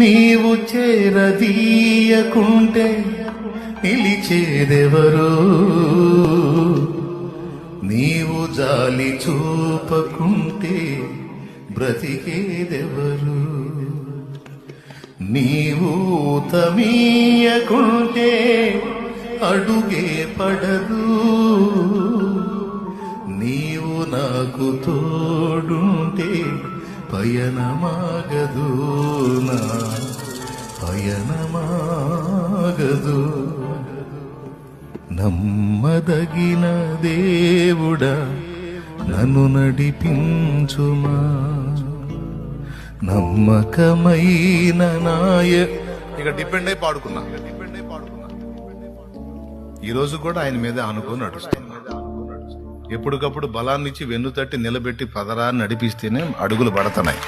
నీవు చేరదీయకుంటే నిలిచేదెవరు, నీవు జాలి చూపకుంటే బ్రతికేదెవరు, నీవు తమీయకుంటే అడుగే పడదు, నీవు నాకు తోడుంటే పయనమాగదు, నా పయనమాగదు. నమ్మదగిన దేవుడా నన్ను నడిపించుమా, నమ్మకమైన ఇక డిపెండ్ అయి పాడుకున్నా. ఈరోజు కూడా ఆయన మీద అనుకుని నడుస్తున్నా. ఎప్పటికప్పుడు బలాన్నిచ్చి వెన్ను తట్టి నిలబెట్టి పదరాన్ని నడిపిస్తేనే అడుగులు పడుతున్నాయి.